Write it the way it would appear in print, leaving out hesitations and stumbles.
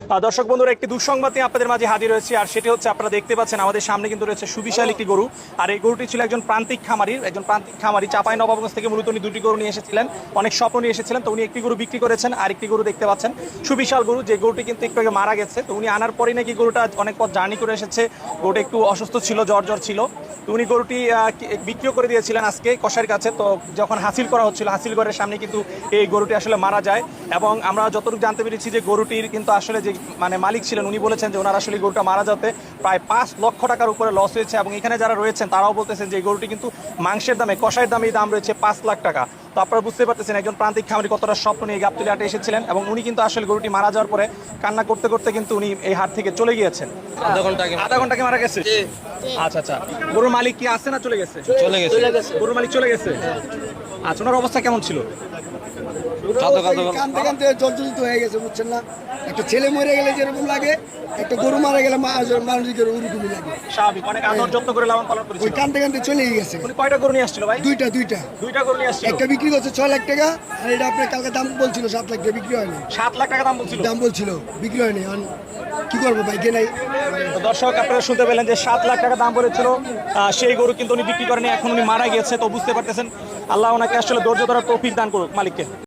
দর্শক বন্ধুরা, একটি দুঃসংবাদ নিয়ে আপনাদের মাঝে হাজির হয়েছি। আর সেটি হচ্ছে, আপনারা দেখতে পাচ্ছেন আমাদের সামনে কিন্তু রয়েছে সুবিশাল একটি গরু। আর এই গরুটি ছিল একজন প্রান্তিক খামারি চাঁপাইনবাবগঞ্জ থেকে মূলত উনি দুটি গরু নিয়ে এসেছিলেন, অনেক স্বপ্ন নিয়ে এসেছিলেন। তো উনি একটি গরু বিক্রি করেছেন, আর একটি গরু দেখতে পাচ্ছেন সুবিশাল গরু, যে গরুটি কিন্তু একটু আগে মারা গেছে। তো উনি আনার পরেই নাকি গরুটা অনেক পথ জার্নি করে এসেছে, গরুটা একটু অসুস্থ ছিল, জ্বর ছিল। তো উনি গরুটি বিক্রিও করে দিয়েছিলেন আজকে কসাইয়ের কাছে। তো যখন হাসিল করা হচ্ছিল, হাসিল ঘরের সামনে কিন্তু এই গরুটি আসলে মারা যায়। এবং আমরা যতটুকু জানতে পেরেছি যে গরুটির কিন্তু আসলে যে মালিক ছিলেন, উনি বলেছেন যে ওনার আসলে গরুটা মারা যেতে প্রায় 5 লক্ষ টাকার উপরে লস হয়েছে। এবং এখানে যারা রয়েছেন তারাও বলতেছেন যে এই গরুটি কিন্তু মাংসের দামে, কষাইয়ের দামে দাম রয়েছে 5 লাখ টাকা। তো আপনারা বুঝতে পারতেছেন একজন প্রান্তিক খামারি কতটা স্বপ্ন নিয়ে গাবতলী হাটে এসেছিলেন। এবং উনি কিন্তু আসলে গরুটি মারা যাওয়ার পরে কান্না করতে করতে কিন্তু উনি এই হাট থেকে চলে গিয়েছেন। আধা ঘন্টা মারা গেছে। আচ্ছা, গরুর মালিক কি আছে না চলে গেছে? গরুর মালিক চলে গেছে। আচ্ছা, ওনার অবস্থা কেমন ছিল? কানতে কানতে জর্জরিত হয়ে গেছে, বুঝছেন না? একটা ছেলে মরে গেলে যেরকম লাগে, একটা গরু মারা গেলে মানুষের ওরকমই লাগে। স্বাভাবিক, অনেক আদর যত্ন করে লালন পালন করেছিল। ওই কানতে কানতে চলেই গেছে। উনি কয়টা গরু নিয়ে আসছিল ভাই? দুইটা গরু নিয়ে আসছিল। একটা বিক্রি করছে 6 লাখ টাকা, আর এটা আপনার কালকে দাম বলছিল 7 লাখ টাকা, বিক্রি হয়নি। 7 লাখ টাকা দাম বলছিল, বিক্রি হয়নি। কি করবো ভাই, কে নাই। তো দর্শক, আপনারা শুনতে পেলেন যে 7 লাখ টাকা দাম বলেছিল সেই গরু, কিন্তু উনি বিক্রি করেনি। এখন উনি মারা গিয়েছে। তো বুঝতে পারতেছেন, আল্লাহ ওনাকে আসলে ধৈর্য ধরার তৌফিক দান করুক মালিককে।